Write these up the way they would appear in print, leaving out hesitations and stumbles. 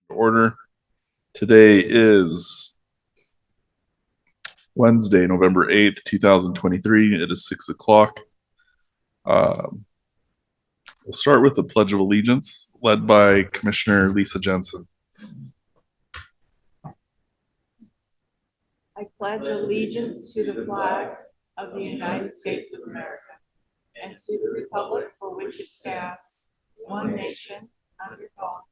Order. Today is Wednesday, November 8th, 2023. It is 6 o'clock. We'll start with the Pledge of Allegiance, led by Commissioner Lisa Jensen. I pledge allegiance to the flag of the United States of America and to the republic for which it stands, one nation, under God,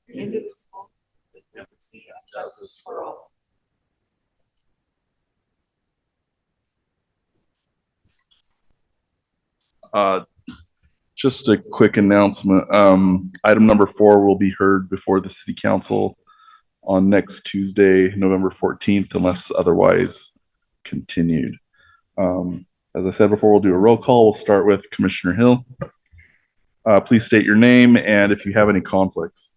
indivisible, with liberty and justice for all. Just a quick announcement. Item number 4 will be heard before the City Council on next Tuesday, November 14th, unless otherwise continued. As I said before, we'll do a roll call. We'll start with Commissioner Hill. Please state your name and if you have any conflicts.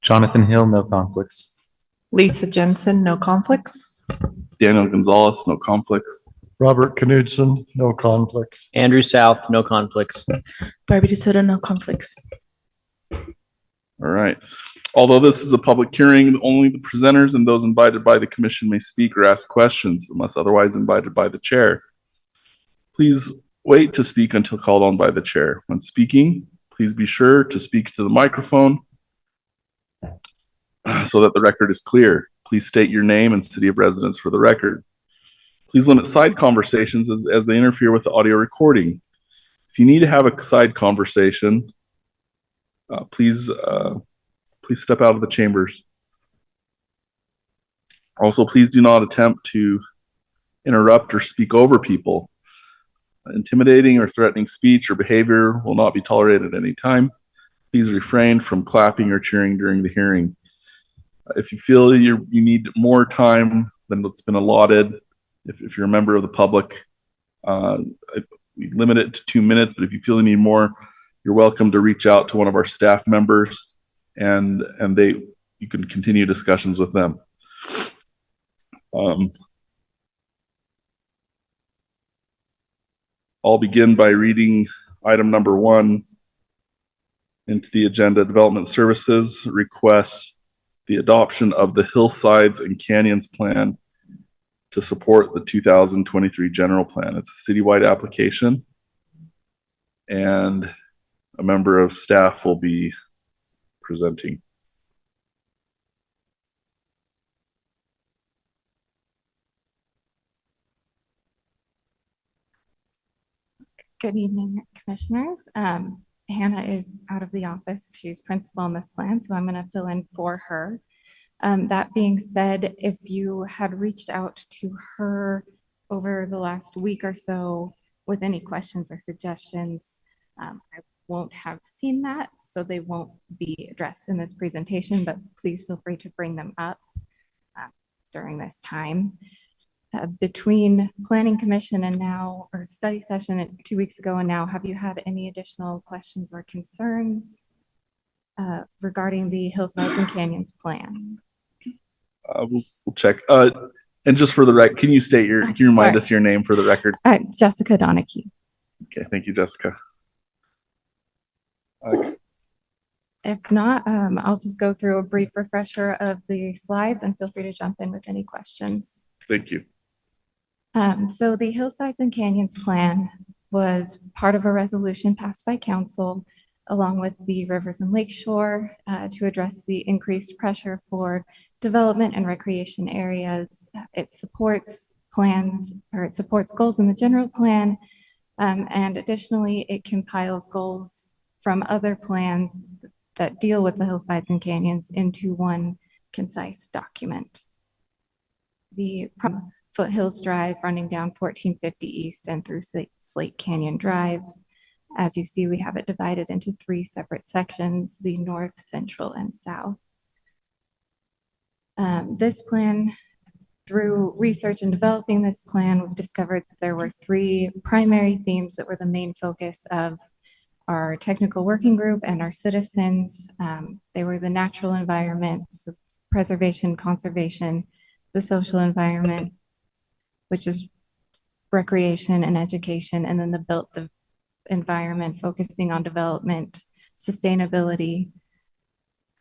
Jonathan Hill, no conflicts. Lisa Jensen, no conflicts. Daniel Gonzalez, no conflicts. Robert Knudsen, no conflicts. Andrew South, no conflicts. Barbie DeSoto, no conflicts. All right. Although this is a public hearing, only the presenters and those invited by the commission may speak or ask questions unless otherwise invited by the chair. Please wait to speak until called on by the chair. When speaking, please be sure to speak to the microphone so that the record is clear. Please state your name and city of residence for the record. Please limit side conversations as they interfere with the audio recording. If you need to have a side conversation, please step out of the chambers. Also, please do not attempt to interrupt or speak over people. Intimidating or threatening speech or behavior will not be tolerated at any time. Please refrain from clapping or cheering during the hearing. If you feel you need more time than what's been allotted, if you're a member of the public, we limit it to 2 minutes, but if you feel you need more, you're welcome to reach out to one of our staff members and you can continue discussions with them. I'll begin by reading item number 1 into the agenda. Development Services requests the adoption of the Hillsides and Canyons Plan to support the 2023 general plan. It's a citywide application, and a member of staff will be presenting. Good evening, commissioners. Hannah is out of the office. She's principal on this plan, so I'm going to fill in for her. That being said, if you had reached out to her over the last week or so with any questions or suggestions, I won't have seen that, so they won't be addressed in this presentation, but please feel free to bring them up during this time. Between Planning Commission and now, or study session 2 weeks ago and now, have you had any additional questions or concerns regarding the Hillsides and Canyons Plan? We'll check. And just for the record, can you remind us your name for the record? Jessica Donahue. Okay, thank you, Jessica. If not, I'll just go through a brief refresher of the slides and feel free to jump in with any questions. Thank you. So the Hillsides and Canyons Plan was part of a resolution passed by council along with the Rivers and Lakeshore to address the increased pressure for development and recreation areas. It supports plans, or it supports goals in the general plan, and additionally it compiles goals from other plans that deal with the hillsides and canyons into one concise document. The Foothills Drive running down 1450 East and through Slate Canyon Drive. As you see, we have it divided into 3 separate sections, the north, central, and south. This plan, through research and developing this plan, we've discovered that there were 3 primary themes that were the main focus of our technical working group and our citizens. They were the natural environment, so preservation, conservation, the social environment, which is recreation and education, and then the built environment, focusing on development, sustainability.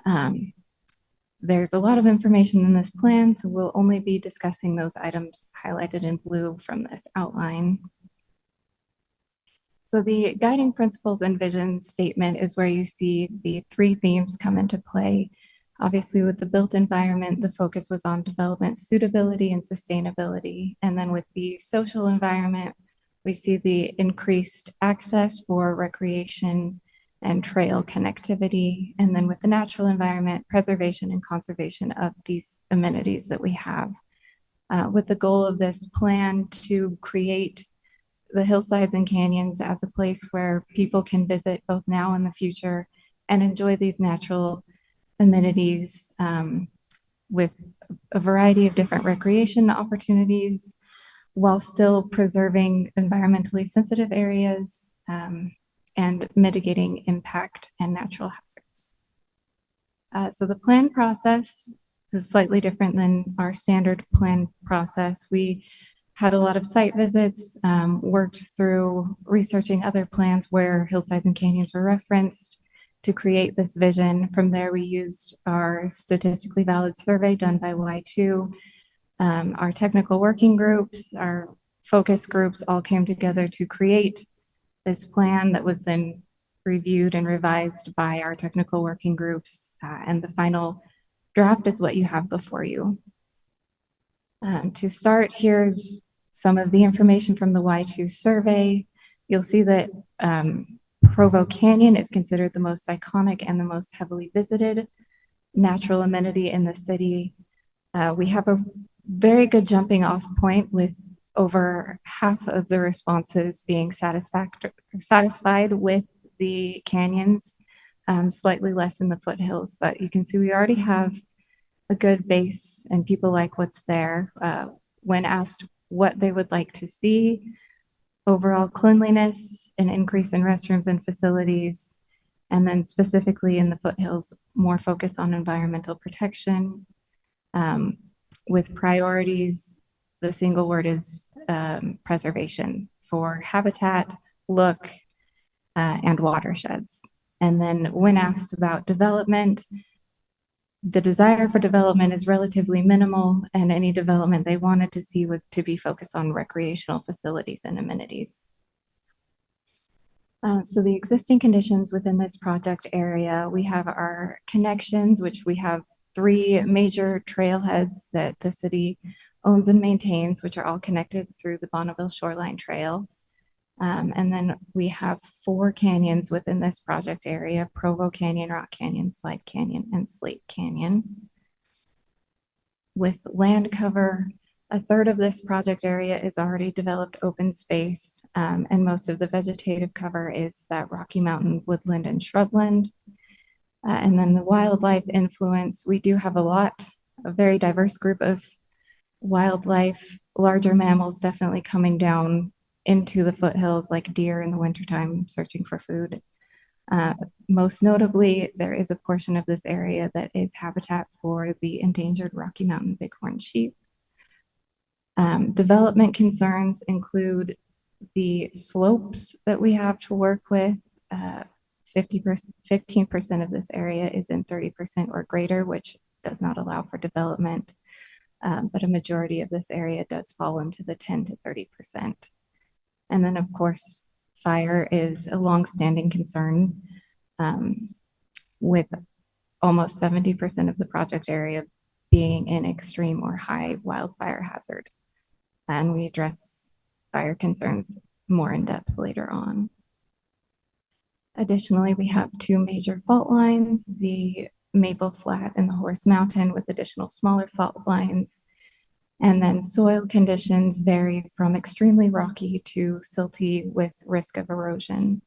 There's a lot of information in this plan, so we'll only be discussing those items highlighted in blue from this outline. So the guiding principles and vision statement is where you see the three themes come into play. Obviously, with the built environment, the focus was on development suitability and sustainability. And then with the social environment, we see the increased access for recreation and trail connectivity. And then with the natural environment, preservation and conservation of these amenities that we have. With the goal of this plan to create the hillsides and canyons as a place where people can visit both now and the future and enjoy these natural amenities with a variety of different recreation opportunities while still preserving environmentally sensitive areas and mitigating impact and natural hazards. So the plan process is slightly different than our standard plan process. We had a lot of site visits, worked through researching other plans where hillsides and canyons were referenced to create this vision. From there, we used our statistically valid survey done by Y2. Our technical working groups, our focus groups all came together to create this plan that was then reviewed and revised by our technical working groups. And the final draft is what you have before you. To start, here's some of the information from the Y2 survey. You'll see that Provo Canyon is considered the most iconic and the most heavily visited natural amenity in the city. We have a very good jumping off point with over half of the responses being satisfied with the canyons, slightly less in the foothills, but you can see we already have a good base and people like what's there. When asked what they would like to see, overall cleanliness, an increase in restrooms and facilities, and then specifically in the foothills, more focus on environmental protection. With priorities, the single word is preservation for habitat, look, and watersheds. And then when asked about development, the desire for development is relatively minimal, and any development they wanted to see was to be focused on recreational facilities and amenities. So the existing conditions within this project area, we have our connections, which we have 3 major trailheads that the city owns and maintains, which are all connected through the Bonneville Shoreline Trail. And then we have 4 canyons within this project area: Provo Canyon, Rock Canyon, Slide Canyon, and Slate Canyon. With land cover, a third of this project area is already developed open space, and most of the vegetative cover is that Rocky Mountain woodland and shrubland. And then the wildlife influence, we do have a very diverse group of wildlife, larger mammals definitely coming down into the foothills like deer in the wintertime searching for food. Most notably, there is a portion of this area that is habitat for the endangered Rocky Mountain bighorn sheep. Development concerns include the slopes that we have to work with. 15% of this area is in 30% or greater, which does not allow for development. But a majority of this area does fall into the 10 to 30%. And then, of course, fire is a longstanding concern, with almost 70% of the project area being in extreme or high wildfire hazard. And we address fire concerns more in depth later on. Additionally, we have 2 major fault lines, the Maple Flat and the Horse Mountain, with additional smaller fault lines. And then soil conditions vary from extremely rocky to silty with risk of erosion.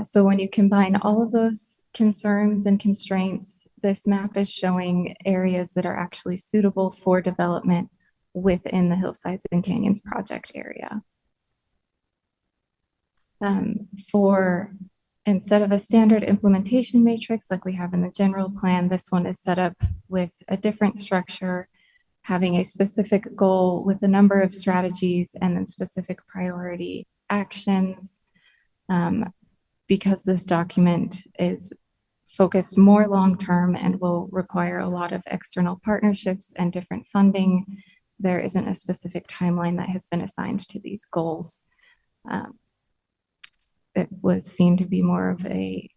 So when you combine all of those concerns and constraints, this map is showing areas that are actually suitable for development within the Hillsides and Canyons project area. Instead of a standard implementation matrix like we have in the general plan, this one is set up with a different structure, having a specific goal with a number of strategies and then specific priority actions. Because this document is focused more long-term and will require a lot of external partnerships and different funding. There isn't a specific timeline that has been assigned to these goals. It was seen to be more of a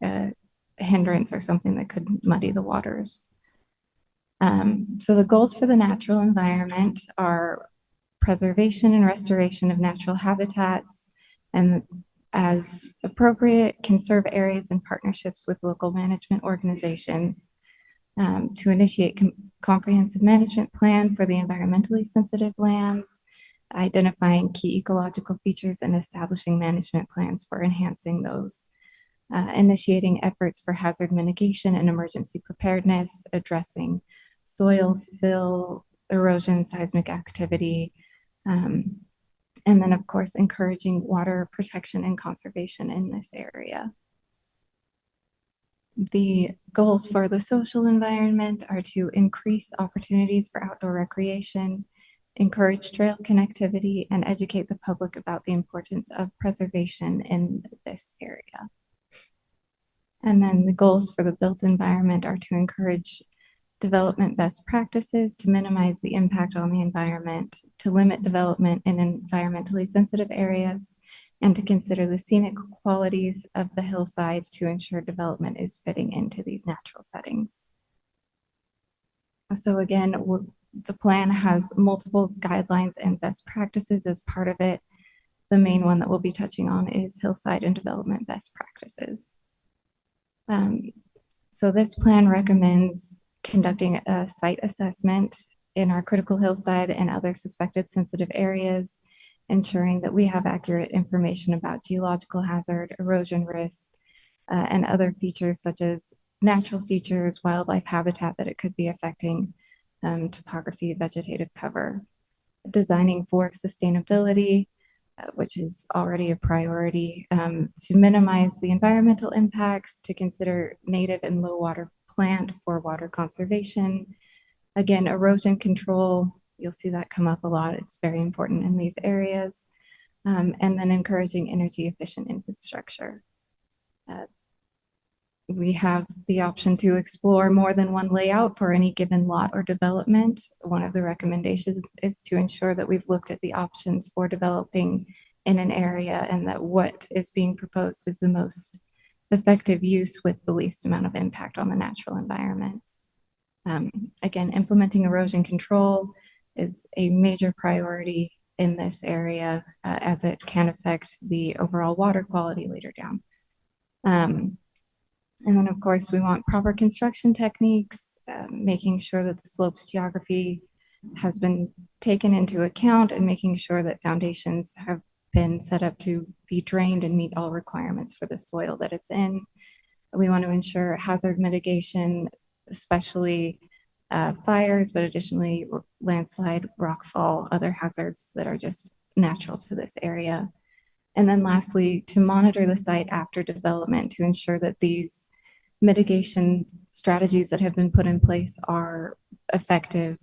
hindrance or something that could muddy the waters. So the goals for the natural environment are preservation and restoration of natural habitats, and as appropriate, conserve areas in partnerships with local management organizations, to initiate comprehensive management plan for the environmentally sensitive lands, identifying key ecological features and establishing management plans for enhancing those, initiating efforts for hazard mitigation and emergency preparedness, addressing soil fill, erosion, seismic activity, and then of course encouraging water protection and conservation in this area. The goals for the social environment are to increase opportunities for outdoor recreation, encourage trail connectivity, and educate the public about the importance of preservation in this area. And then the goals for the built environment are to encourage development best practices to minimize the impact on the environment, to limit development in environmentally sensitive areas, and to consider the scenic qualities of the hillside to ensure development is fitting into these natural settings. So again, the plan has multiple guidelines and best practices as part of it. The main one that we'll be touching on is hillside and development best practices. So this plan recommends conducting a site assessment in our critical hillside and other suspected sensitive areas, ensuring that we have accurate information about geological hazard, erosion risk, and other features such as natural features, wildlife habitat that it could be affecting, topography, vegetative cover, designing for sustainability, which is already a priority, to minimize the environmental impacts, to consider native and low water plant for water conservation. Again, erosion control, you'll see that come up a lot. It's very important in these areas. And then encouraging energy efficient infrastructure. We have the option to explore more than one layout for any given lot or development. One of the recommendations is to ensure that we've looked at the options for developing in an area and that what is being proposed is the most effective use with the least amount of impact on the natural environment. Again, implementing erosion control is a major priority in this area as it can affect the overall water quality later down. And then of course we want proper construction techniques, making sure that the slopes geography has been taken into account and making sure that foundations have been set up to be drained and meet all requirements for the soil that it's in. We want to ensure hazard mitigation, especially fires, but additionally landslide, rockfall, other hazards that are just natural to this area. And then lastly, to monitor the site after development to ensure that these mitigation strategies that have been put in place are effective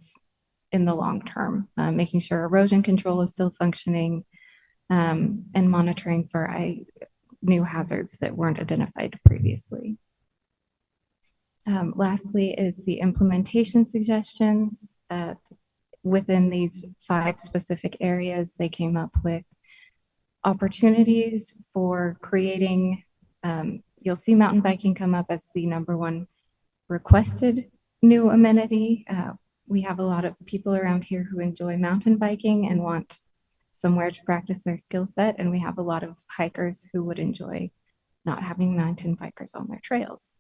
in the long term, making sure erosion control is still functioning, and monitoring for new hazards that weren't identified previously. Lastly is the implementation suggestions. Within these 5 specific areas, they came up with opportunities for creating, you'll see mountain biking come up as the #1 requested new amenity. We have a lot of people around here who enjoy mountain biking and want somewhere to practice their skill set, and we have a lot of hikers who would enjoy not having mountain bikers on their trails.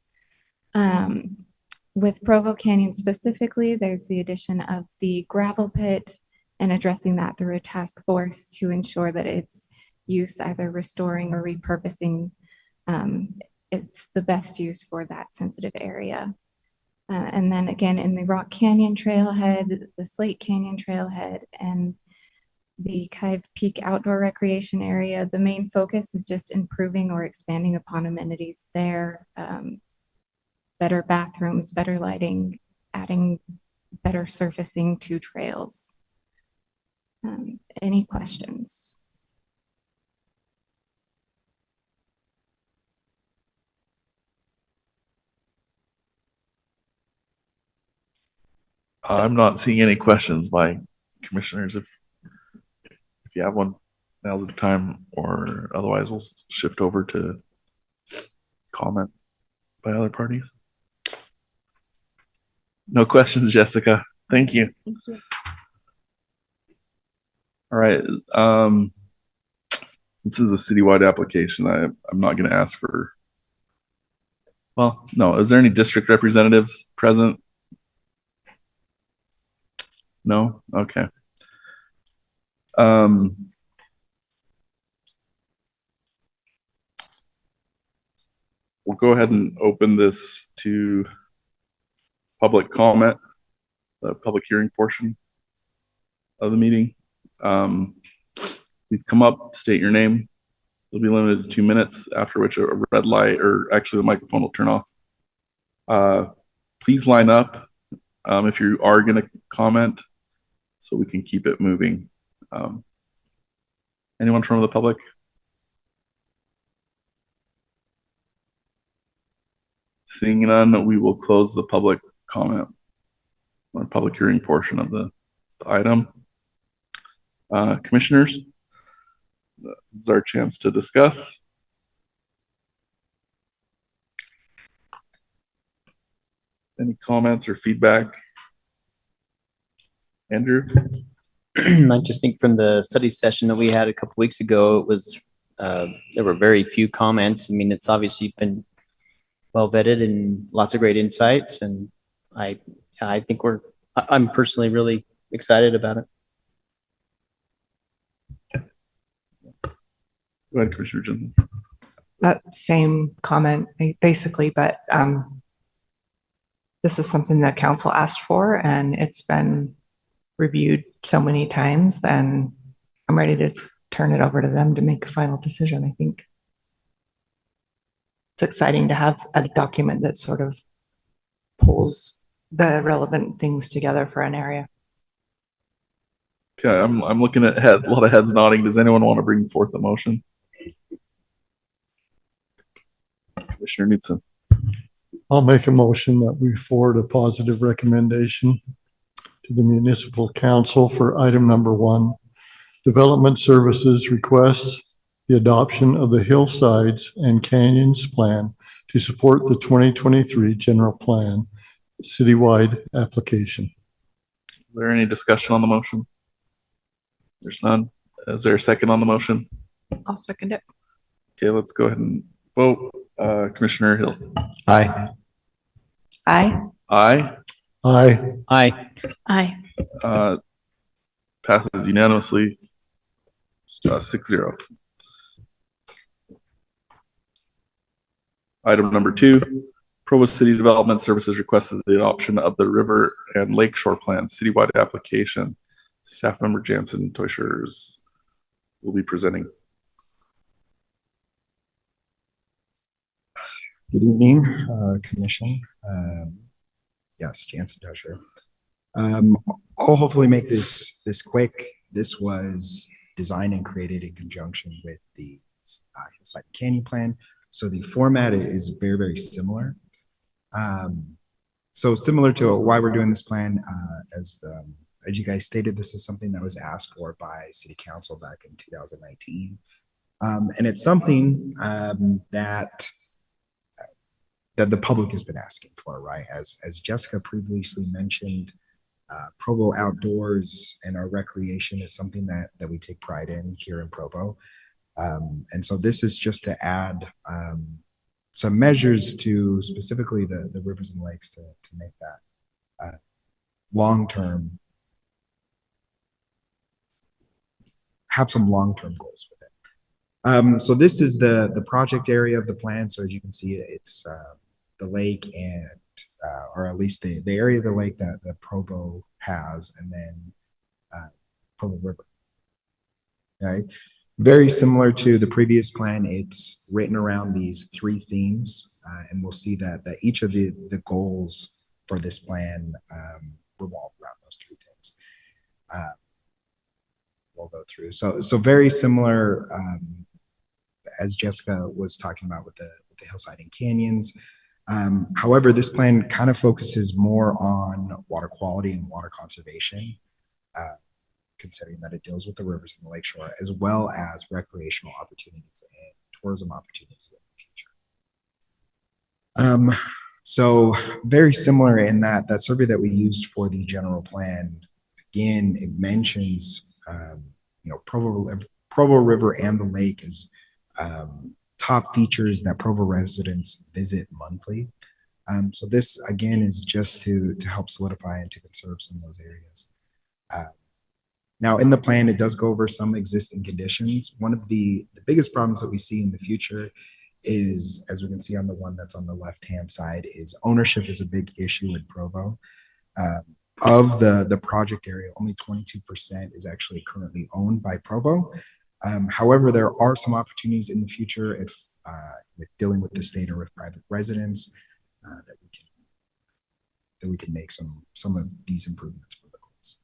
With Provo Canyon specifically, there's the addition of the gravel pit and addressing that through a task force to ensure that its use, either restoring or repurposing, it's the best use for that sensitive area. And then again, in the Rock Canyon Trailhead, the Slate Canyon Trailhead, and the Kive Peak Outdoor Recreation Area, the main focus is just improving or expanding upon amenities there. Better bathrooms, better lighting, adding better surfacing to trails. Any questions? I'm not seeing any questions by commissioners. If you have one, now's the time, or otherwise we'll shift over to comment by other parties. No questions, Jessica. Thank you. Thank you. All right. This is a citywide application. I'm not going to ask for. Well, no. Is there any district representatives present? No. Okay. We'll go ahead and open this to public comment, the public hearing portion of the meeting. Please come up, state your name. You'll be limited to 2 minutes, after which a red light, or actually the microphone will turn off. Please line up if you are going to comment so we can keep it moving. Anyone from the public? Seeing none, we will close the public comment or public hearing portion of the item. Commissioners, this is our chance to discuss. Any comments or feedback? Andrew? I just think from the study session that we had a couple weeks ago, it was there were very few comments. I mean, it's obviously been well vetted and lots of great insights, and I think I'm personally really excited about it. Go ahead, Commissioner Johnson. That same comment, basically, but this is something that council asked for, and it's been reviewed so many times, and I'm ready to turn it over to them to make a final decision. I think it's exciting to have a document that sort of pulls the relevant things together for an area. Okay, I'm looking at a lot of heads nodding. Does anyone want to bring forth a motion? Commissioner Knudsen. I'll make a motion that we forward a positive recommendation to the municipal council for item number 1. Development Services requests the adoption of the Hillsides and Canyons Plan to support the 2023 general plan citywide application. Is there any discussion on the motion? There's none. Is there a second on the motion? I'll second it. Okay, let's go ahead and vote. Commissioner Hill. Aye. Aye. Aye. Aye. Aye. Aye. Passes unanimously, 6-0. Item number 2, Provo City Development Services requested the adoption of the River and Lakeshore Plan citywide application. Staff member Jansen Toishers will be presenting. Good evening, Commission. Yes, Jansen Tusher. I'll hopefully make this quick. This was designed and created in conjunction with the Hillside and Canyon Plan. So the format is very, very similar. So similar to why we're doing this plan, as you guys stated, this is something that was asked for by City Council back in 2019. And it's something that the public has been asking for, right? As Jessica previously mentioned, Provo outdoors and our recreation is something that we take pride in here in Provo. And so this is just to add some measures to specifically the rivers and lakes to make that long-term, have some long-term goals with it. So this is the project area of the plan. So as you can see, it's the lake and or at least the area of the lake that Provo has, and then Provo River. Okay, very similar to the previous plan. It's written around these 3 themes, and we'll see that each of the goals for this plan revolve around those 3 things. We'll go through. So very similar, as Jessica was talking about with the Hillside and Canyons. However, this plan kind of focuses more on water quality and water conservation, considering that it deals with the rivers and the lakeshore, as well as recreational opportunities and tourism opportunities in the future. So very similar in that survey that we used for the general plan, again, it mentions, Provo River and the lake as top features that Provo residents visit monthly. So this again is just to help solidify and to conserve some of those areas. Now in the plan, it does go over some existing conditions. One of the biggest problems that we see in the future is, as we can see on the one that's on the left-hand side, is ownership is a big issue in Provo. Of the project area, only 22% is actually currently owned by Provo. However, there are some opportunities in the future if with dealing with the state or with private residents that we can make some of these improvements for the goals.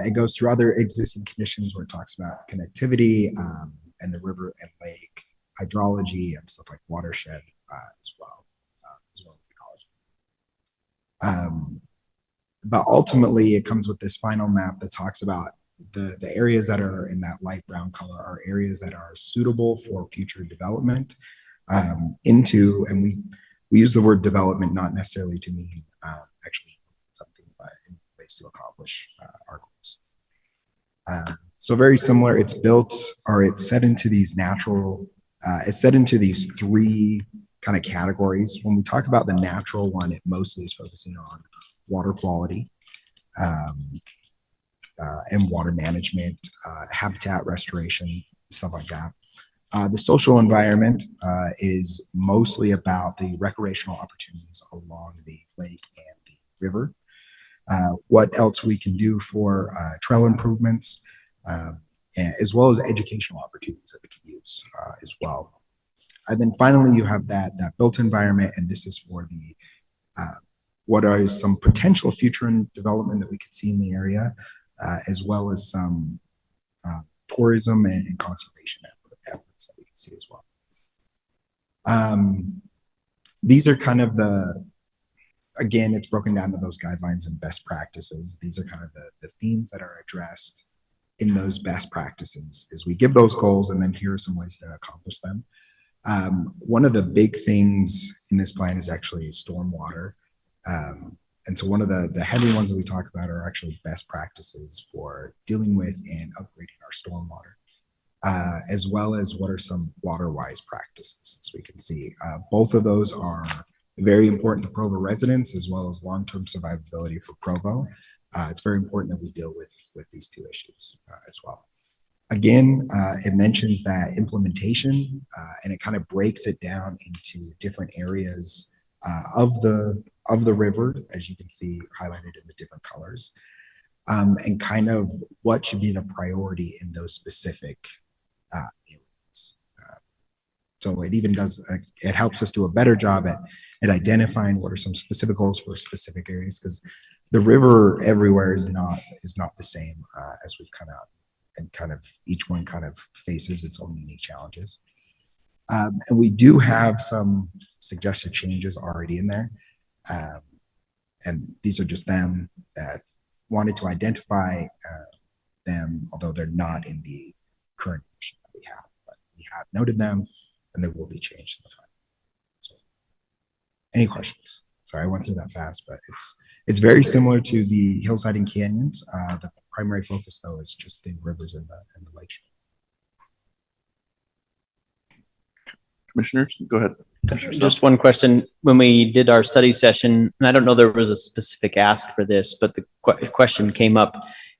It goes through other existing conditions where it talks about connectivity and the river and lake hydrology and stuff like watershed as well as ecology. But ultimately, it comes with this final map that talks about the areas that are in that light brown color are areas that are suitable for future development into, and we use the word development not necessarily to mean actually something, but in ways to accomplish our goals. So very similar, it's set into these natural, it's set into these three kind of categories. When we talk about the natural one, it mostly is focusing on water quality and water management, habitat restoration, stuff like that. The social environment is mostly about the recreational opportunities along the lake and the river. What else we can do for trail improvements, as well as educational opportunities that we can use as well. And then finally, you have that built environment, and this is for the what are some potential future development that we could see in the area, as well as some tourism and conservation efforts that we can see as well. These are kind of again, it's broken down to those guidelines and best practices. These are kind of the themes that are addressed in those best practices as we give those goals, and then here are some ways to accomplish them. One of the big things in this plan is actually stormwater. And so one of the heavy ones that we talk about are actually best practices for dealing with and upgrading our stormwater, as well as what are some water-wise practices, as we can see. Both of those are very important to Provo residents, as well as long-term survivability for Provo. It's very important that we deal with these two issues as well. Again, it mentions that implementation, and it kind of breaks it down into different areas of the river, as you can see highlighted in the different colors, and kind of what should be the priority in those specific areas. So it even does, it helps us do a better job at identifying what are some specific goals for specific areas, because the river everywhere is not the same, as we've come out, and kind of each one kind of faces its own unique challenges. And we do have some suggested changes already in there. And these are just them that wanted to identify them, although they're not in the current version that we have. But we have noted them, and they will be changed in the final. So, any questions? Sorry, I went through that fast, but it's very similar to the Hillside and Canyons. The primary focus, though, is just the rivers and the lakeshore. Commissioners, go ahead. Just one question. When we did our study session, and I don't know there was a specific ask for this, but the question came up,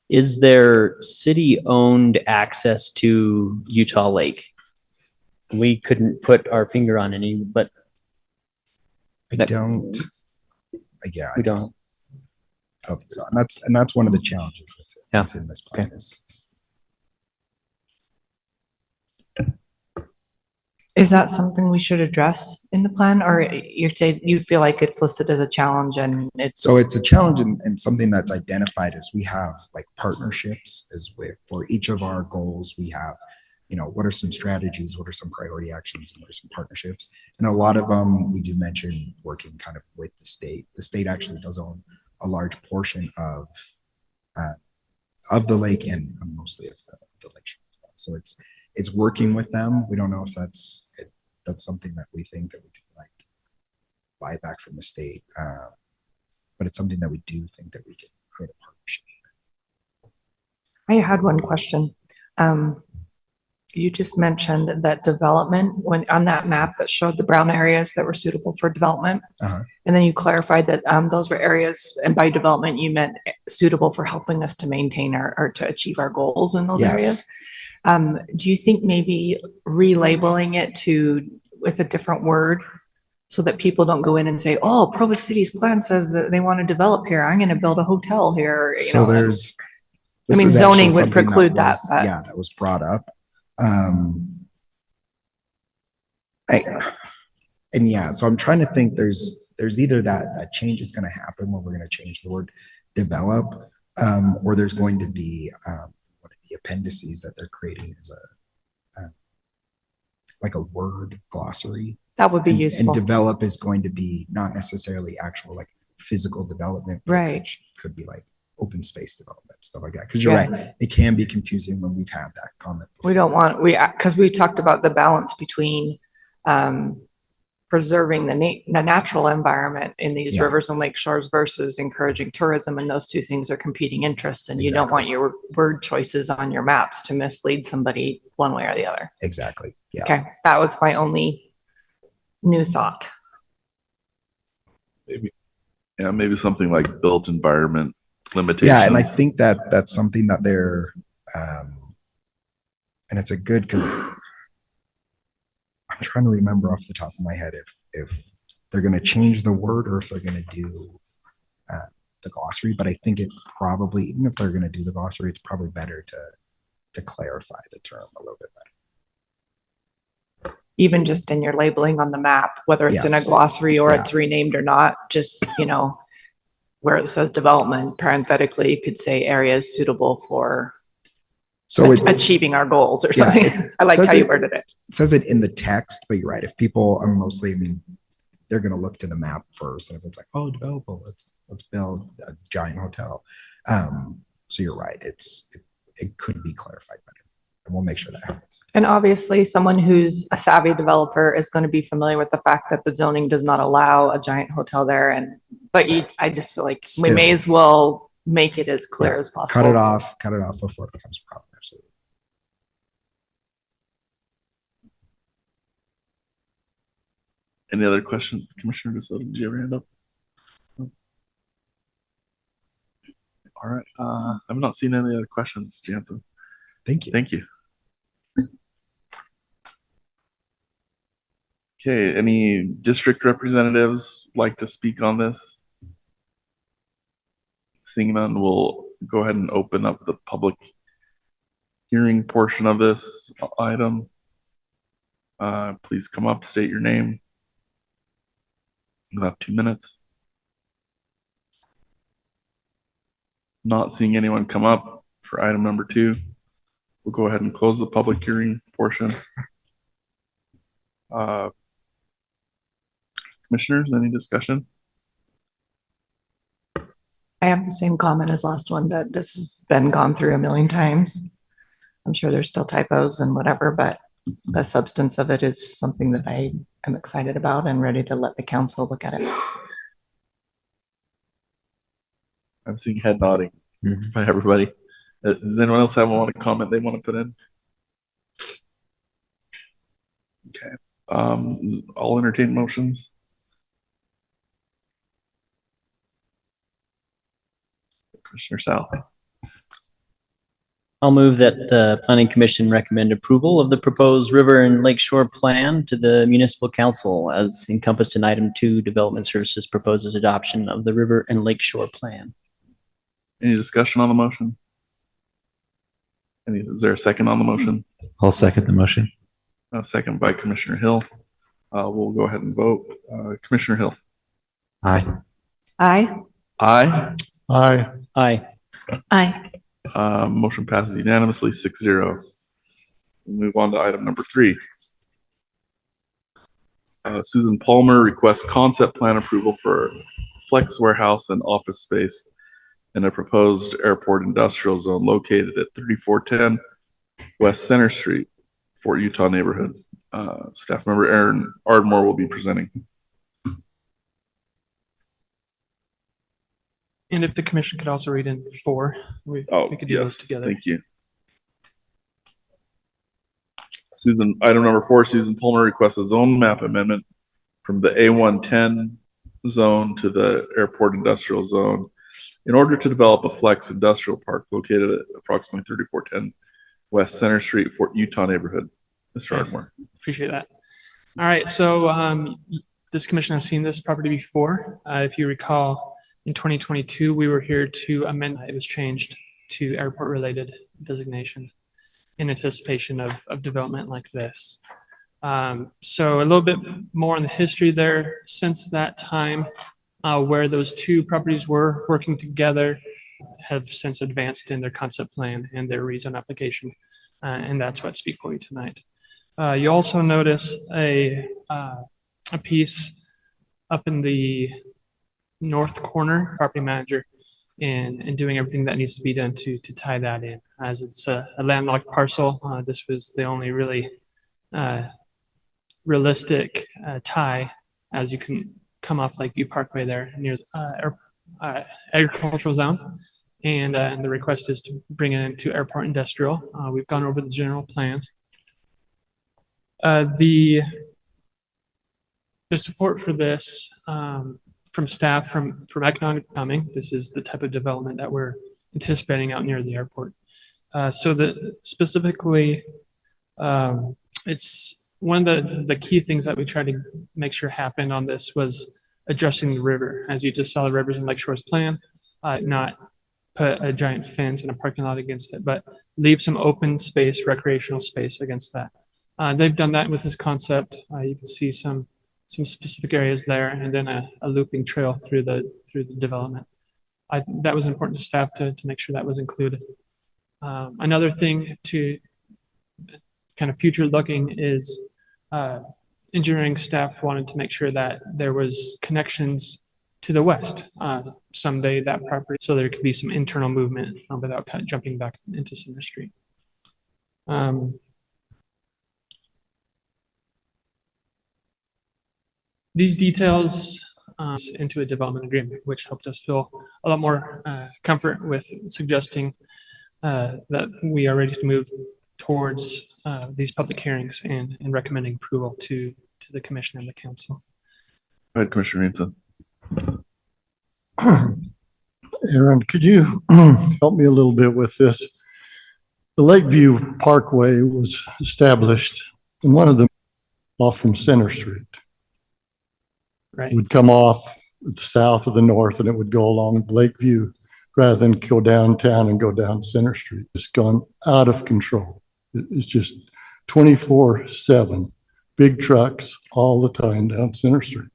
is there city-owned access to Utah Lake? We couldn't put our finger on any, but I don't. Yeah, we don't. I don't think so. And that's one of the challenges that's in this plan. Okay. Is that something we should address in the plan, or you feel like it's listed as a challenge and it's? So it's a challenge and something that's identified as we have like partnerships for each of our goals. We have, what are some strategies, what are some priority actions, and what are some partnerships? And a lot of them, we do mention working kind of with the state. The state actually does own a large portion of the lake and mostly of the lake shore. So it's working with them. We don't know if that's something that we think that we can like buy back from the state. But it's something that we do think that we can create a partnership. I had one question. You just mentioned that development, when on that map that showed the brown areas that were suitable for development. And then you clarified that those were areas, and by development, you meant suitable for helping us to maintain or to achieve our goals in those Yes. areas. Do you think maybe relabeling it with a different word so that people don't go in and say, oh, Provo City's plan says that they want to develop here. I'm going to build a hotel here. So this is zoning actually would something preclude that. was- but- Yeah, that was brought up. So I'm trying to think, there's either that change is going to happen where we're going to change the word develop, or there's going to be one of the appendices that they're creating is like a word glossary. That would be And useful. develop is going to be not necessarily actual like physical development. But Right. it could be like open space development, stuff like that. Because you're right, it can be confusing when we've had that comment before. We don't want, because we talked about the balance between preserving the natural environment in these Yeah. rivers and lake shores versus encouraging tourism, and those two things are competing interests, and you don't Exactly. want your word choices on your maps to mislead somebody one way or the other. Exactly. Yeah. Okay, that was my only new thought. Maybe something like built environment limitations. Yeah, and I think that that's something that they're, and it's a good, because I'm trying to remember off the top of my head if they're going to change the word or if they're going to do the glossary. But I think it probably, even if they're going to do the glossary, it's probably better to clarify the term a little bit better. Even just in your labeling on the map, whether it's in a Yes. glossary or Yeah. it's renamed or not, just, where it says development, parenthetically, you could say areas suitable for So it achieving our goals or Yeah, something. I like says how you it- worded it. says it in the text, but you're right. If people are mostly, they're going to look to the map first, and if it's like, oh, developable, let's build a giant hotel. So you're right. It could be clarified better, and we'll make sure that happens. And obviously, someone who's a savvy developer is going to be familiar with the fact that the zoning does not allow a giant hotel there. I just feel like we may Still. as well make it as clear Yeah, as possible. Cut it off before it becomes a problem. Absolutely. Any other questions, Commissioner DeSoto? Did you have your hand up? No. All right. I've not seen any other questions, Jansen. Thank you. Thank you. Okay, any district representatives like to speak on this? Seeing none, we'll go ahead and open up the public hearing portion of this item. Please come up, state your name. You'll have 2 minutes. Not seeing anyone come up for item number 2. We'll go ahead and close the public hearing portion. Commissioners, any discussion? I have the same comment as last one, that this has been gone through a million times. I'm sure there's still typos and whatever, but the substance of it is something that I am excited about and ready to let the council look at it. I'm seeing head nodding by everybody. Does anyone else have a comment they want to put in? Okay. I'll entertain motions. Commissioner Sal. I'll move that the planning commission recommend approval of the proposed River and Lakeshore Plan to the municipal council as encompassed in item 2, development services proposes adoption of the River and Lakeshore Plan. Any discussion on the motion? Is there a second on the motion? I'll second the motion. A second by Commissioner Hill. We'll go ahead and vote. Commissioner Hill. Aye. Aye. Aye. Aye. Aye. Aye. Motion passes unanimously 6-0. We'll move on to item number 3. Susan Palmer requests concept plan approval for flex warehouse and office space in a proposed airport industrial zone located at 3410 West Center Street, Fort Utah neighborhood. Staff member Aaron Ardmore will be presenting. And if the commission could also read in 4, we could do those together. Thank you. Item number 4, Susan Palmer requests a zone map amendment from the A110 zone to the airport industrial zone in order to develop a flex industrial park located at approximately 3410 West Center Street, Fort Utah neighborhood. Mr. Ardmore. Appreciate that. All right, so this commission has seen this property before. If you recall, in 2022, we were here to amend, it was changed to airport-related designation in anticipation of development like this. So a little bit more on the history there. Since that time, where those two properties were working together, have since advanced in their concept plan and their rezone application, and that's what's before you tonight. You also notice a piece up in the north corner, property manager, and doing everything that needs to be done to tie that in. As it's a landlocked parcel, this was the only really realistic tie, as you can come off Lakeview Parkway there near the agricultural zone. And the request is to bring it into airport industrial. We've gone over the general plan. The support for this from staff, from economic coming, this is the type of development that we're anticipating out near the airport. So that specifically, it's one of the key things that we tried to make sure happened on this was addressing the river. As you just saw the Rivers and Lakeshore Plan, not put a giant fence and a parking lot against it, but leave some open space, recreational space against that. They've done that with this concept. You can see some specific areas there, and then a looping trail through the development. That was important to staff to make sure that was included. Another thing to kind of future looking is engineering staff wanted to make sure that there was connections to the west someday, that property, so there could be some internal movement without kind of jumping back into Center Street. These details into a development agreement, which helped us feel a lot more comfort with suggesting that we are ready to move towards these public hearings and recommending approval to the commission and the council. Go ahead, Commissioner Ransom. Aaron, could you help me a little bit with this? The Lakeview Parkway was established, and one of them off from Center Street. Right. It would come off the south or the north, and it would go along Lakeview rather than go downtown and go down Center Street. It's gone out of control. It's just 24/7, big trucks all the time down Center Street.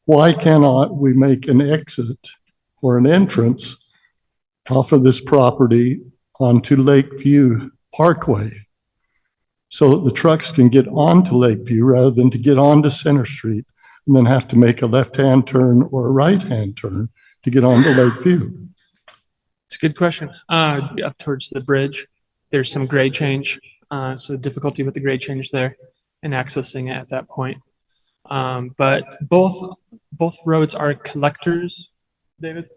Why cannot we make an exit or an entrance off of this property onto Lakeview Parkway so that the trucks can get onto Lakeview rather than to get onto Center Street and then have to make a left-hand turn or a right-hand turn to get onto Lakeview? It's a good question. Up towards the bridge, there's some grade change, so difficulty with the grade change there and accessing it at that point. But both roads are collectors, David?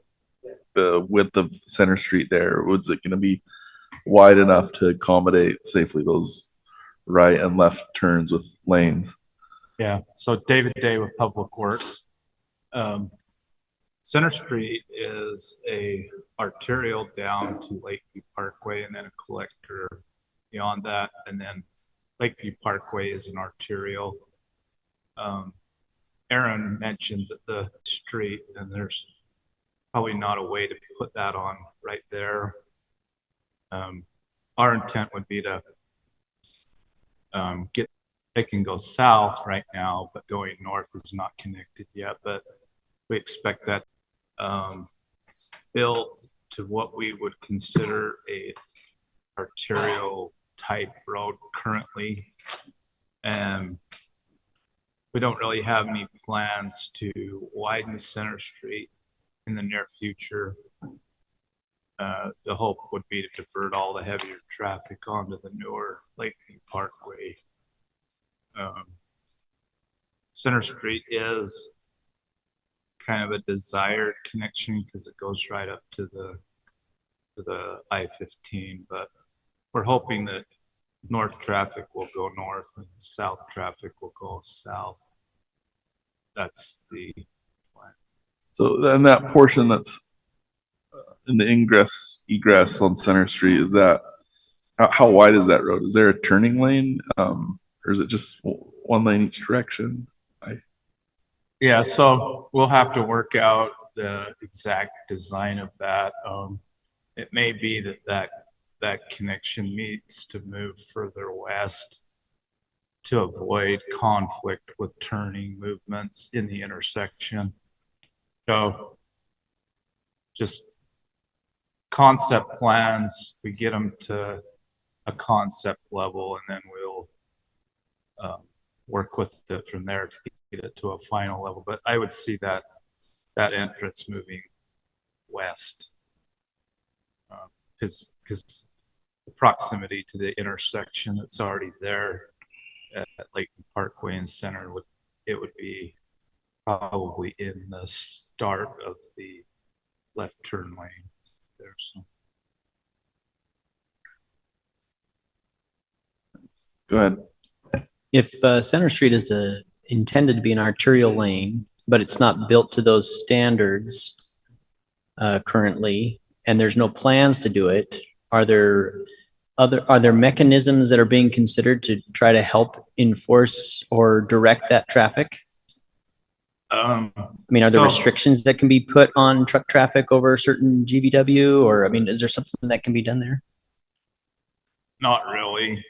The width of Center Street there, was it going to be wide enough to accommodate safely those right and left turns with lanes? Yeah, so David Day with Public Works. Center Street is a arterial down to Lakeview Parkway and then a collector beyond that. And then Lakeview Parkway is an arterial. Aaron mentioned that the street, and there's probably not a way to put that on right there. Our intent would be to it can go south right now, but going north is not connected yet. But we expect that built to what we would consider a arterial type road currently. And we don't really have any plans to widen Center Street in the near future. The hope would be to divert all the heavier traffic onto the newer Lakeview Parkway. Center Street is kind of a desired connection because it goes right up to the I-15, but we're hoping that north traffic will go north and south traffic will go south. That's the plan. So then that portion that's in the ingress egress on Center Street, is that how wide is that road? Is there a turning lane, or is it just one lane each direction? Yeah, so we'll have to work out the exact design of that. It may be that connection needs to move further west to avoid conflict with turning movements in the intersection. So just concept plans, we get them to a concept level and then we'll work with it from there to get it to a final level. But I would see that entrance moving west because the proximity to the intersection that's already there at Lakeview Parkway and Center would be probably in the start of the left turn lane there. So Go ahead. If Center Street is intended to be an arterial lane, but it's not built to those standards currently, and there's no plans to do it, are there mechanisms that are being considered to try to help enforce or direct that traffic? I mean, are there restrictions that can be put on truck traffic over a certain GVW, or I mean, is there something that can be done there? not really.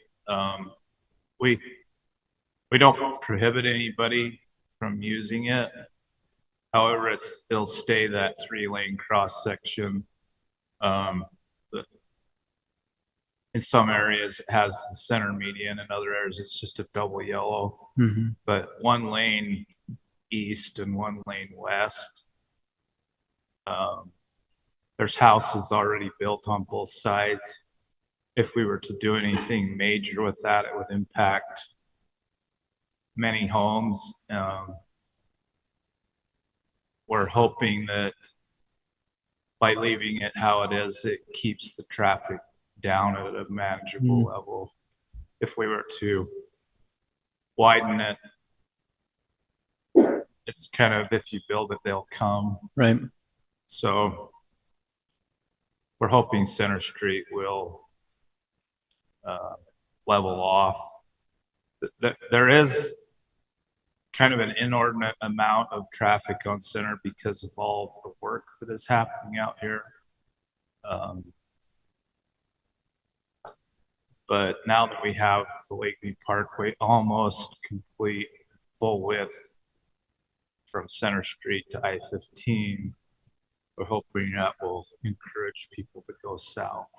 We don't prohibit anybody from using it. However, it'll stay that 3-lane cross section. In some areas it has the center median, in other areas it's just a double yellow. Mm-hmm. But 1 lane east and 1 lane west. There's houses already built on both sides. If we were to do anything major with that, it would impact many homes. We're hoping that by leaving it how it is, it keeps the traffic down at a manageable level. If we were to widen it, it's kind of, if you build it, they'll come. Right. So we're hoping Center Street will level off. There is kind of an inordinate amount of traffic on Center because of all of the work that is happening out here. But now that we have the Lakeview Parkway almost complete, full width from Center Street to I-15, we're hoping that will encourage people to go south.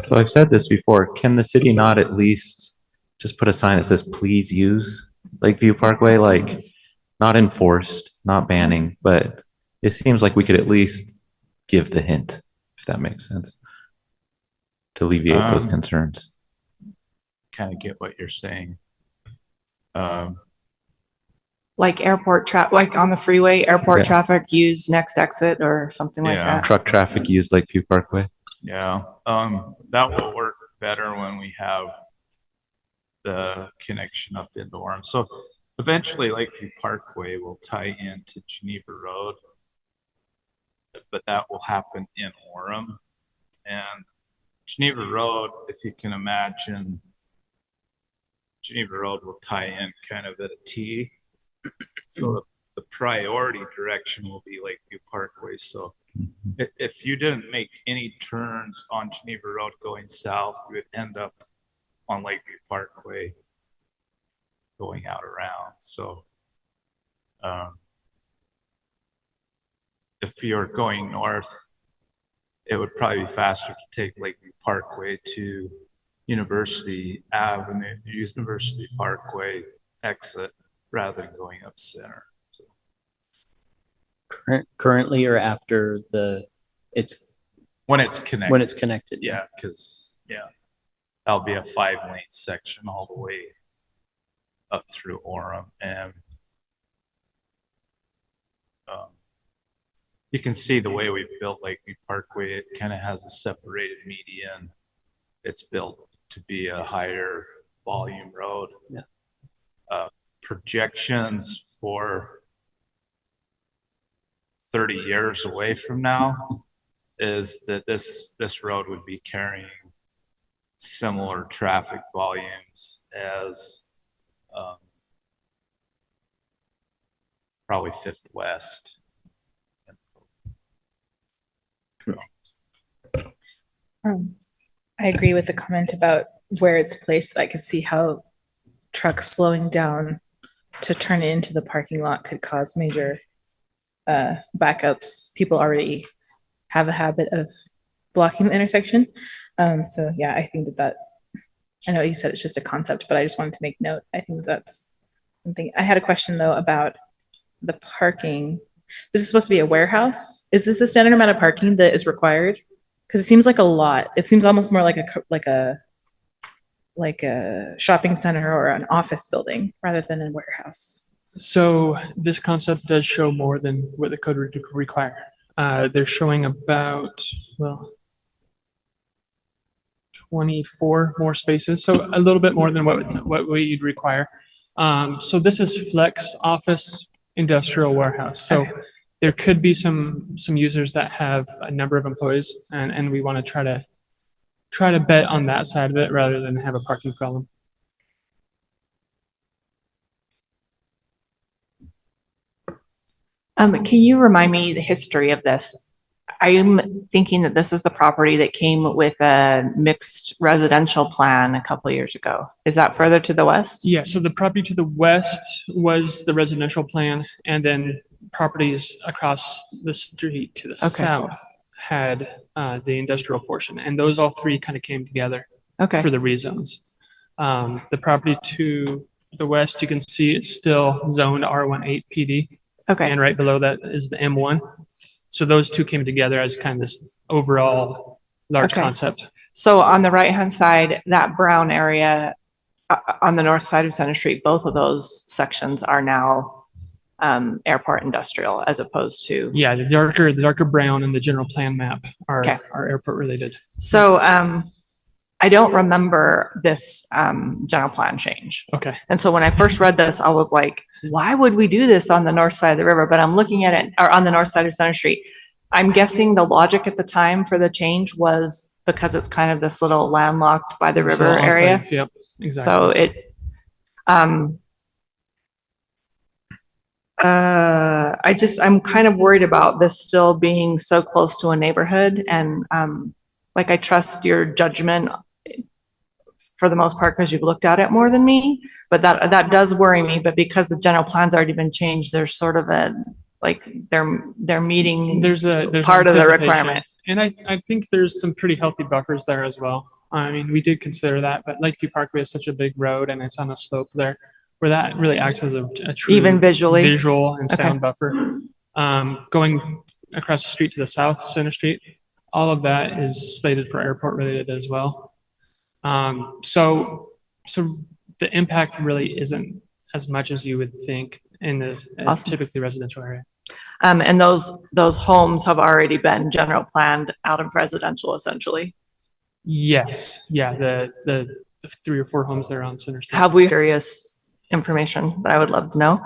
So I've said this before, can the city not at least just put a sign that says, please use Lakeview Parkway? Like, not enforced, not banning, but it seems like we could at least give the hint, if that makes sense, to alleviate those concerns. Kind of get what you're saying. Like airport like on the freeway, airport Yeah. traffic use next exit or something like Yeah. that. Truck traffic use Lakeview Parkway. Yeah, that will work better when we have the connection up into Orem. So eventually Lakeview Parkway will tie into Geneva Road, but that will happen in Orem. And Geneva Road, if you can imagine, Geneva Road will tie in kind of at a T. So the priority direction will be Lakeview Parkway. So if you didn't make any turns on Geneva Road going south, you would end up on Lakeview Parkway going out around. So if you're going north it would probably be faster to take Lakeview Parkway to University Avenue, University Parkway exit rather than going up center. Currently or after it's When it's connected. when it's connected? Yeah, because, that'll be a 5-lane section all the way up through Orem. And you can see the way we built Lakeview Parkway, it kind of has a separated median. It's built to be a higher volume road. Yeah. Projections for 30 years away from now is that this road would be carrying similar traffic volumes as probably Fifth West. I agree with the comment about where it's placed. I could see how trucks slowing down to turn into the parking lot could cause major backups. People already have a habit of blocking the intersection. So yeah, I think that I know you said it's just a concept, but I just wanted to make note. I think that's something. I had a question though about the parking. This is supposed to be a warehouse. Is this the standard amount of parking that is required? Because it seems like a lot. It seems almost more like a shopping center or an office building rather than a warehouse. So this concept does show more than what the code would require. They're showing about, 24 more spaces, so a little bit more than what you'd require. So this is flex office industrial warehouse. So there could be some users that have a number of employees, and we want to try to bet on that side of it rather than have a parking problem. Can you remind me the history of this? I'm thinking that this is the property that came with a mixed residential plan a couple of years ago. Is that further to the west? Yeah, so the property to the west was the residential plan, and then properties across the street to the south had the industrial portion, and those all three kind of came together for the rezones. The property to the west, you can see it's still zoned R18 PD. Okay. And right below that is the M1. So those two came together as kind of this overall large concept. So on the right-hand side, that brown area on the north side of Center Street, both of those sections are now airport industrial as opposed to. Yeah, the darker brown in the general plan map are airport related. So I don't remember this general plan change. Okay. And so when I first read this, I was like, why would we do this on the north side of the river? But I'm looking at it, or on the north side of Center Street. I'm guessing the logic at the time for the change was because it's kind of this little landlocked by the river area. Yep, exactly. So it, I'm kind of worried about this still being so close to a neighborhood, and like I trust your judgment for the most part because you've looked at it more than me, but that does worry me. But because the general plan's already been changed, there's sort of a, like they're meeting there's part of the anticipation. requirement. And I think there's some pretty healthy buffers there as well. I mean, we did consider that, but Lakeview Parkway is such a big road and it's on a slope there where that really acts as a true Even visually? visual and sound buffer. Going across the street to the south, Center Street, all of that is slated for airport related as well. So the impact really isn't as much as you would think in a typically residential area. And those homes have already been general planned out of residential essentially. Yes. Yeah. The 3 or 4 homes there on Center Street. Have we curious information that I would love to know?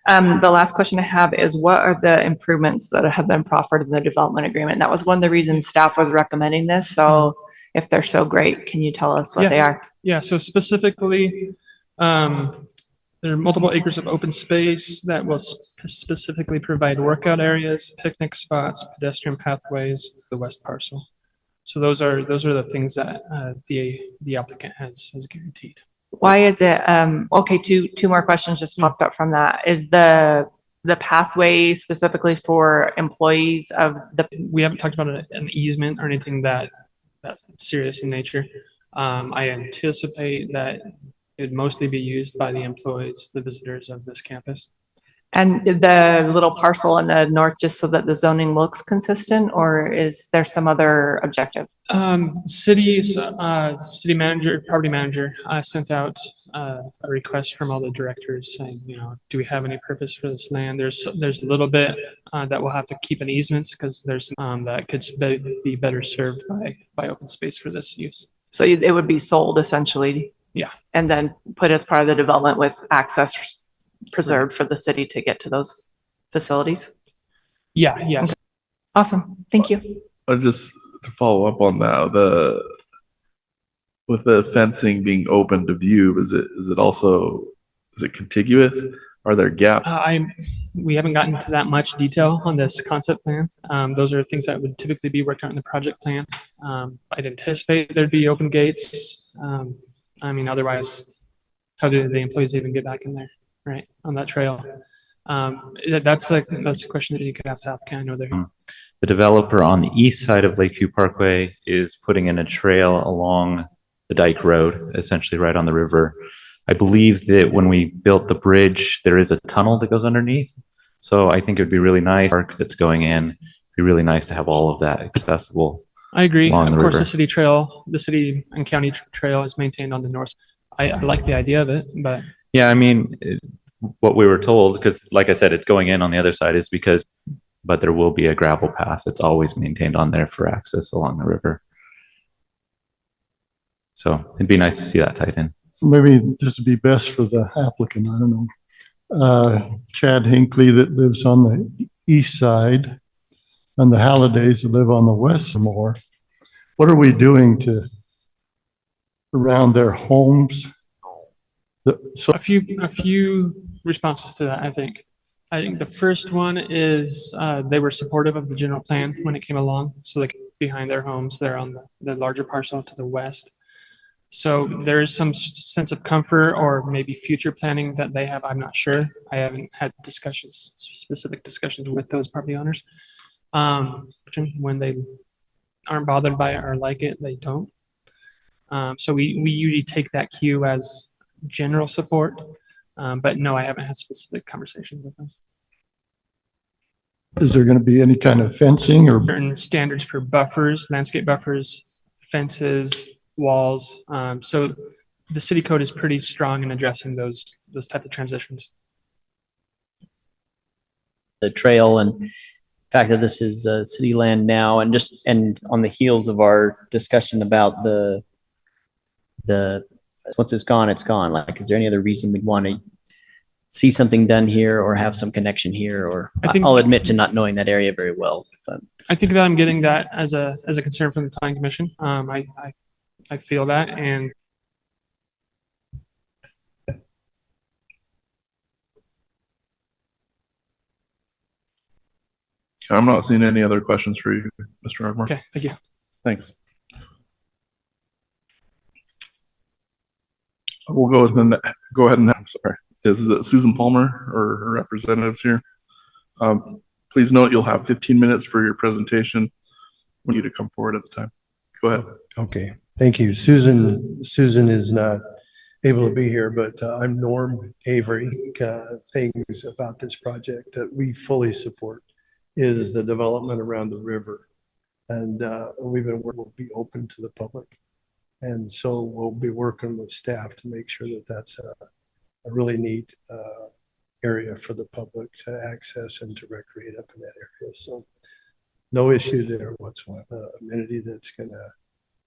The last question I have is, what are the improvements that have been proffered in the development agreement? That was one of the reasons staff was recommending this. So if they're so great, can you tell us what they are? Yeah. So specifically, there are multiple acres of open space that will specifically provide workout areas, picnic spots, pedestrian pathways, the west parcel. So those are the things that the applicant has guaranteed. Why is it, okay, two more questions just popped up from that. Is the the pathway specifically for employees of the, We haven't talked about an easement or anything that's serious in nature. I anticipate that it'd mostly be used by the employees, the visitors of this campus. and the little parcel in the north, just so that the zoning looks consistent, or is there some other objective? City manager, property manager, sent out a request from all the directors saying, do we have any purpose for this land? There's a little bit that we'll have to keep in easements because there's that could be better served by open space for this use. So it would be sold essentially? Yeah. And then put as part of the development with access preserved for the city to get to those facilities? Yeah, yes. Awesome. Thank you. Just to follow up on that, with the fencing being open to view, is it contiguous? Are there gaps? We haven't gotten into that much detail on this concept plan. Those are things that would typically be worked out in the project plan. I'd anticipate there'd be open gates. Otherwise, how do the employees even get back in there, right, on that trail? That's a question that you could ask the applicant. I know they're. The developer on the east side of Lakeview Parkway is putting in a trail along the Dike Road, essentially right on the river. I believe that when we built the bridge, there is a tunnel that goes underneath. So I think it would be really nice, park that's going in, it'd be really nice to have all of that accessible. I agree. Of course, river. The city and county trail is maintained on the north. I like the idea of it, but. Yeah, what we were told, because like I said, it's going in on the other side, is because, but there will be a gravel path that's always maintained on there for access along the river. So it'd be nice to see that tied in. Maybe this would be best for the applicant, I don't know. Chad Hinckley that lives on the east side and the Hallidays that live on the west some more. What are we doing around their homes? A few responses to that, I think. I think the first one is they were supportive of the general plan when it came along. So like behind their homes, they're on the larger parcel to the west. So there is some sense of comfort or maybe future planning that they have. I'm not sure. I haven't had specific discussions with those property owners. When they aren't bothered by it or like it, they don't. So we usually take that cue as general support. But no, I haven't had specific conversations with them. Is there going to be any kind of fencing or certain standards for buffers, landscape buffers, fences, walls? So the city code is pretty strong in addressing those type of transitions. The trail and fact that this is city land now, and on the heels of our discussion about the once it's gone, like, is there any other reason we'd want to see something done here or have some connection here? Or I'll admit to not knowing that area very well. But I think that I'm getting that as a concern from the planning commission. I feel that, and I'm not seeing any other questions for you, Mr. Ardmore. okay, thank you. Thanks. We'll go ahead and sorry. Is Susan Palmer or her representatives here? Please note you'll have 15 minutes for your presentation. We need to come forward at the time. Go ahead. Okay, thank you. Susan is not able to be here, but I'm Norm Avery. Things about this project that we fully support is the development around the river. And we'll be open to the public. And so we'll be working with staff to make sure that that's a really neat area for the public to access and to recreate up in that area. So no issue there whatsoever. Amenity that's going to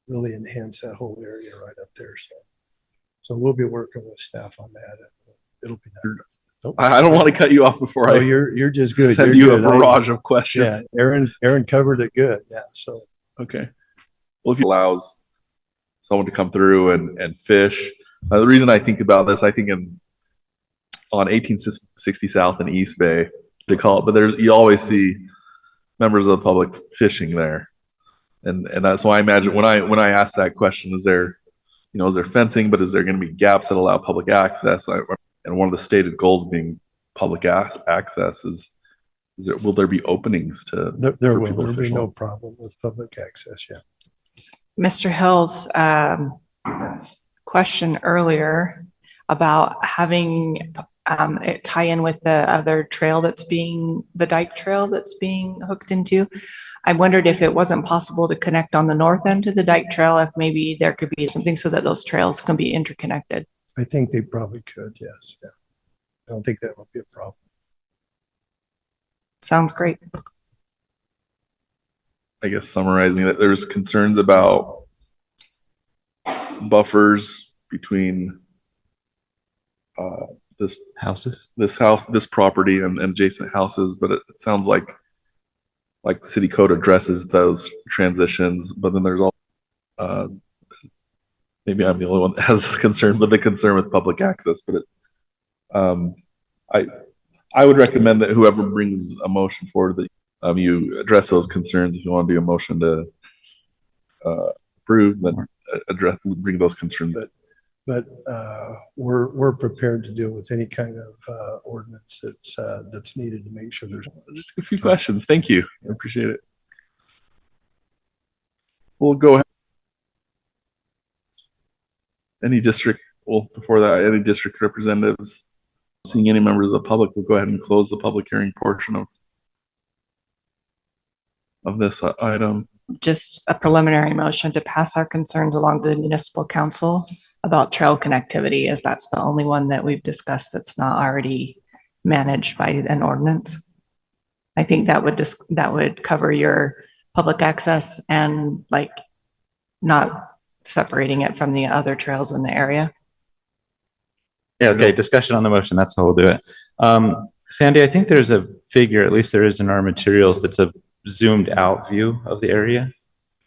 really enhance that whole area right up there. So we'll be working with staff on that. It'll be nice. Nope. I don't want to cut you off before you're just good. Send you a barrage of questions. Yeah, Aaron covered it good. Yeah. So okay. Well, if it allows someone to come through and fish, the reason I think about this, I think on 1860 South and East Bay, they call it, but you always see members of the public fishing there, and that's why I imagine when I ask that question, is there fencing, but is there going to be gaps that allow public access? And one of the stated goals being public access will there be openings to? There for will, people there'll to be fish no along? problem with public access, yeah. Mr. Hill's question earlier about having it tie in with the other trail the dike trail that's being hooked into. I wondered if it wasn't possible to connect on the north end to the dike trail, if maybe there could be something so that those trails can be interconnected. I think they probably could, yes, yeah. I don't think that would be a problem. Sounds great. I guess summarizing that there's concerns about buffers between this Houses? this property and adjacent houses, but it sounds like city code addresses those transitions, but then there's all maybe I'm the only one that has concern with the concern with public access, but I would recommend that whoever brings a motion forward that you address those concerns. If you want to do a motion to approve, then bring those concerns. But we're prepared to deal with any kind of ordinance that's needed to make sure there's. Just a few questions. Thank you. I appreciate it. We'll go ahead. Any district representatives? Seeing any members of the public, we'll go ahead and close the public hearing portion of this item. Just a preliminary motion to pass our concerns along to the municipal council about trail connectivity, as that's the only one that we've discussed that's not already managed by an ordinance. I think that would cover your public access and like not separating it from the other trails in the area. Yeah, okay, discussion on the motion, that's how we'll do it. Sandy, I think there's a figure, at least there is in our materials, that's a zoomed out view of the area.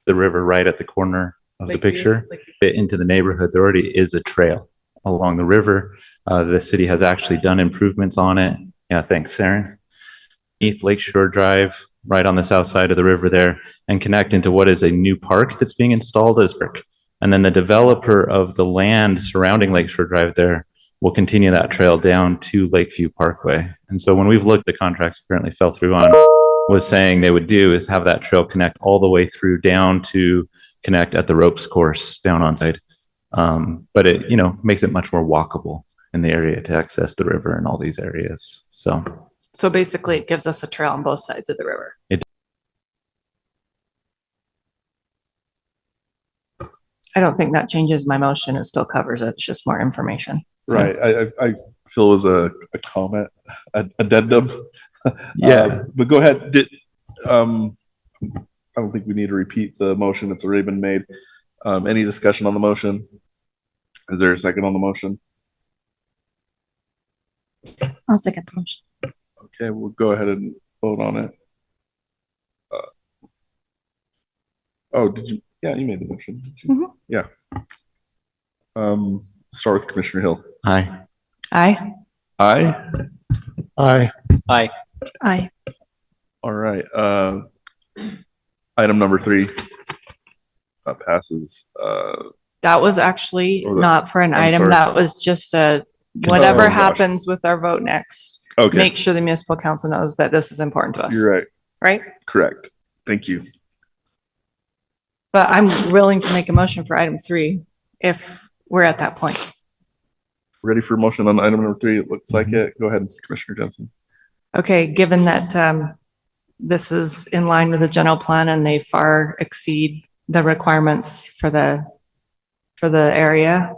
The river right at the corner of the picture. Fit into the neighborhood, there already is a trail along the river. The city has actually done improvements on it. Yeah, thanks, Saren. East Lakeshore Drive, right on the south side of the river there, and connect into what is a new park that's being installed as brick. And then the developer of the land surrounding Lakeshore Drive there will continue that trail down to Lakeview Parkway. And so when we've looked, the contracts apparently fell through on, was saying they would do is have that trail connect all the way through down to connect at the ropes course down on side. But it, makes it much more walkable in the area to access the river and all these areas. So Basically it gives us a trail on both sides of the river. I don't think that changes my motion. It still covers it. It's just more information. Right. I feel it was a comment, addendum. Yeah. But go ahead. I don't think we need to repeat the motion. It's already been made. Any discussion on the motion? Is there a second on the motion? I'll second the motion. Okay, we'll go ahead and vote on it. Did you? Yeah, you made the motion. Yeah. Start with Commissioner Hill. Aye. Aye. Aye. Aye. Aye. Aye. All right. Item number 3 passes. That was actually Or the- not for an I'm item. sorry. That was just Oh, whatever gosh. happens with our vote next. Okay, Make sure the municipal council knows that this is important to us. you're right. Right? Correct. Thank you. But I'm willing to make a motion for item 3 if we're at that point. Ready for a motion on item number 3? It looks like it. Go ahead, Commissioner Johnson. Okay, given that this is in line with the general plan and they far exceed the requirements for the area,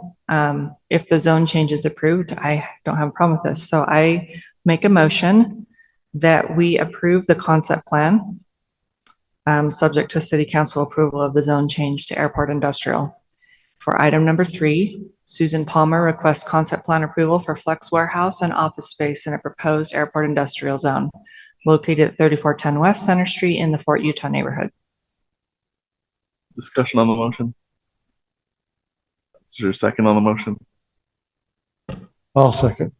if the zone change is approved, I don't have a problem with this. So I make a motion that we approve the concept plan, subject to city council approval of the zone change to airport industrial. For item number 3, Susan Palmer requests concept plan approval for flex warehouse and office space in a proposed airport industrial zone located at 3410 West Center Street in the Fort Utah neighborhood. Discussion on the motion. Is there a second on the motion? I'll second.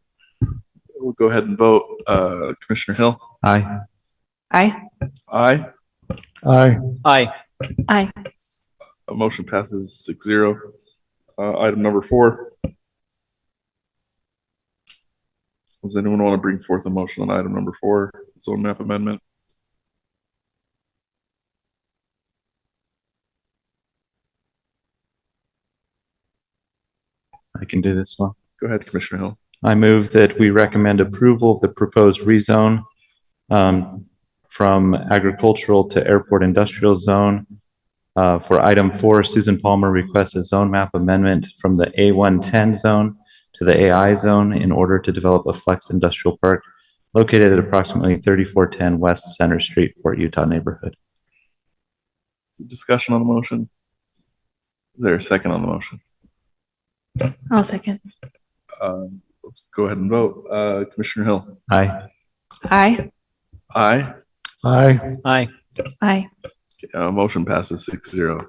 We'll go ahead and vote. Commissioner Hill. Aye. Aye. Aye. Aye. Aye. Aye. A motion passes 6-0. Item number 4. Does anyone want to bring forth a motion on item number 4, zone map amendment? I can do this one. Go ahead, Commissioner Hill. I move that we recommend approval of the proposed rezone from agricultural to airport industrial zone. For item 4, Susan Palmer requests a zone map amendment from the A110 zone to the AI zone in order to develop a flex industrial park located at approximately 3410 West Center Street, Port Utah neighborhood. Discussion on the motion. Is there a second on the motion? I'll second. Let's go ahead and vote. Commissioner Hill. Aye. Aye. Aye. Aye. Aye. Aye. Motion passes 6-0.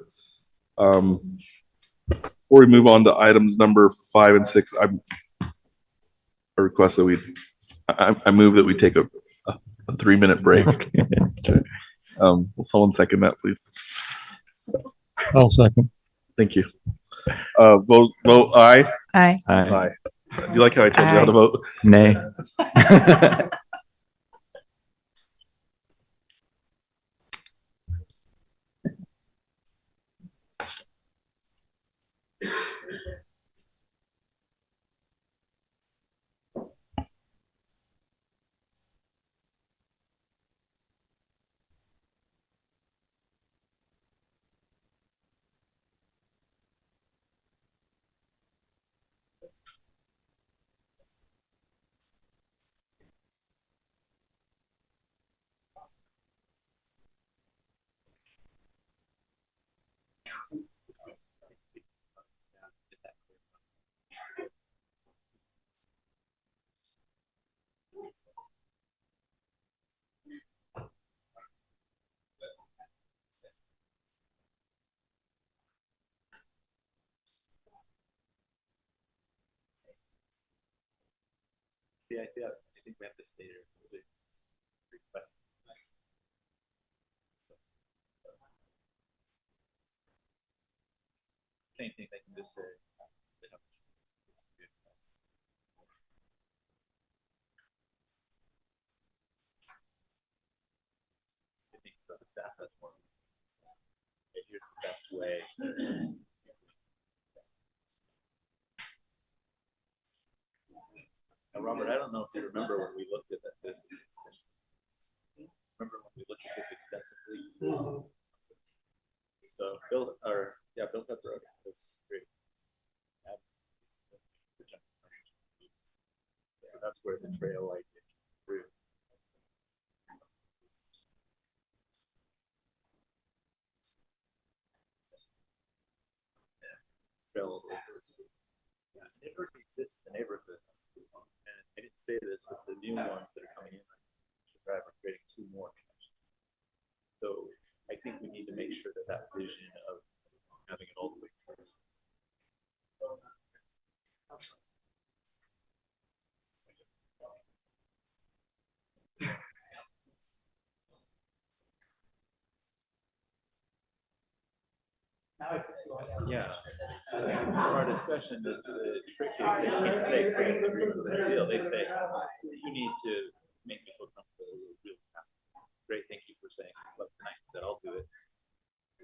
Before we move on to items number 5 and 6, I request that I move that we take a 3-minute break. Will someone second that, please? I'll second. Thank you. Vote aye. Aye. Aye. Do you like how I told you how to vote? Nay. Yeah, I think we have to stay there. Request. Same thing, they can just say. I think so. The staff has more. Here's the best way. Now, Robert, I don't know if you remember when we looked at this. Remember when we looked at this extensively? So Bill Pepper was great. So that's where the trail like through. Trail it already exists in the neighborhoods. And I didn't say this, but the new ones that are coming in are creating 2 more connections. So I think we need to make sure that vision of having it all the way through. Yeah. For our discussion, the trick is they can't say great deal. They say you need to make me feel comfortable. Really great, thank you for saying that I'll do it.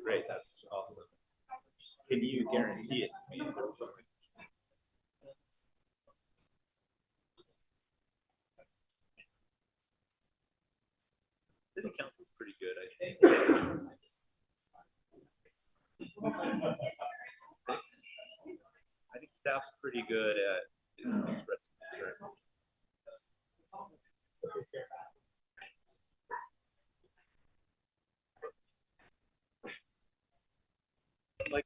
Great, that's awesome. Can you guarantee it to me? City council's pretty good, I think. I think staff's pretty good at expressing concerns. Like,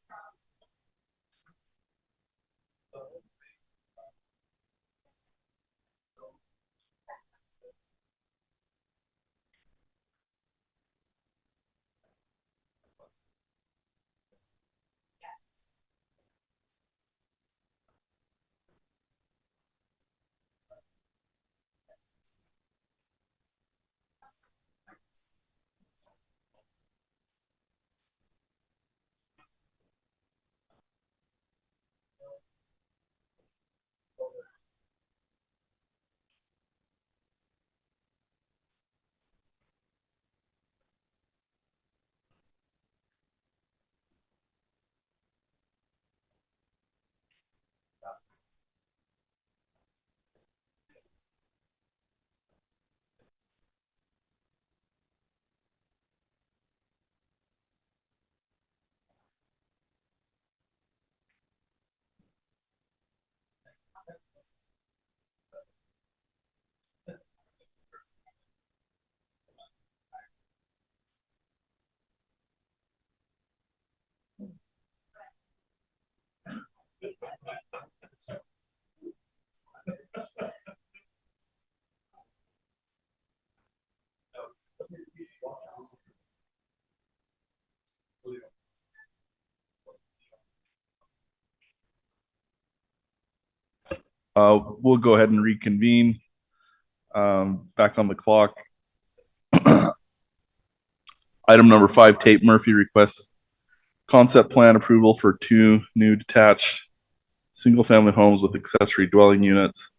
We'll go ahead and reconvene. Back on the clock. Item number 5, Tate Murphey requests concept plan approval for 2 new detached single-family homes with accessory dwelling units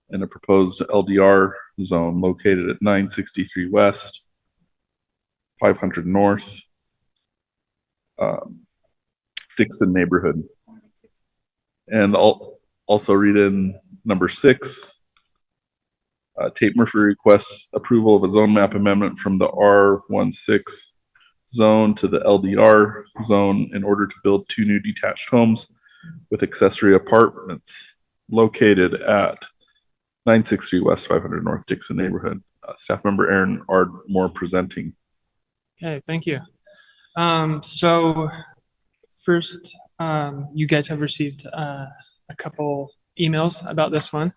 in a proposed LDR zone located at 963 West, 500 North, Dixon neighborhood. And I'll also read in number 6. Tate Murphy requests approval of a zone map amendment from the R16 zone to the LDR zone in order to build 2 new detached homes with accessory apartments located at 963 West, 500 North Dixon neighborhood. Staff member Aaron Ardmore presenting. Okay, thank you. So first, you guys have received a couple emails about this one.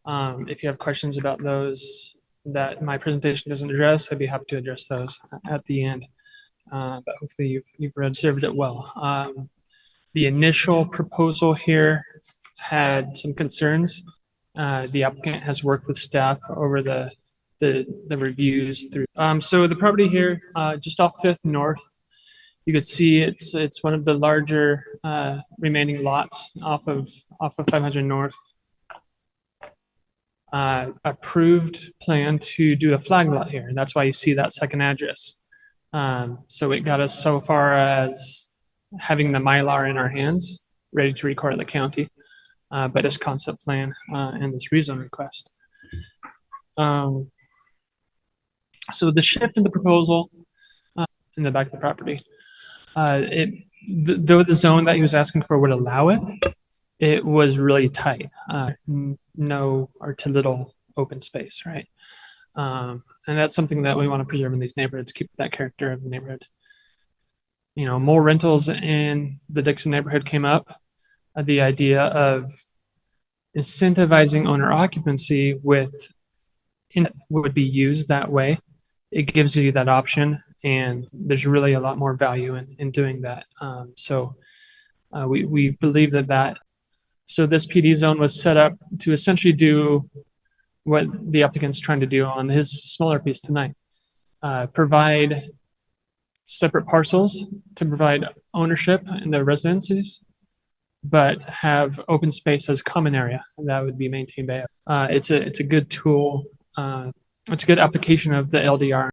If you have questions about those that my presentation doesn't address, I'd be happy to address those at the end. But hopefully you've observed it well. The initial proposal here had some concerns. The applicant has worked with staff over the reviews through. So the property here, just off 5th North, you could see it's one of the larger remaining lots off of 500 North. Approved plan to do a flag lot here. And that's why you see that second address. So it got us so far as having the Mylar in our hands, ready to record at the county, by this concept plan and this rezone request. So the shift in the proposal in the back of the property, though the zone that he was asking for would allow it, it was really tight. No or too little open space, right? And that's something that we want to preserve in these neighborhoods, keep that character of the neighborhood. You know, more rentals in the Dixon neighborhood came up. The idea of incentivizing owner occupancy would be used that way. It gives you that option, and there's really a lot more value in doing that. So we believe that. So this PD zone was set up to essentially do what the applicant's trying to do on his smaller piece tonight. Provide separate parcels to provide ownership in the residencies, but have open space as common area that would be maintained by. It's a good tool. It's a good application of the LDR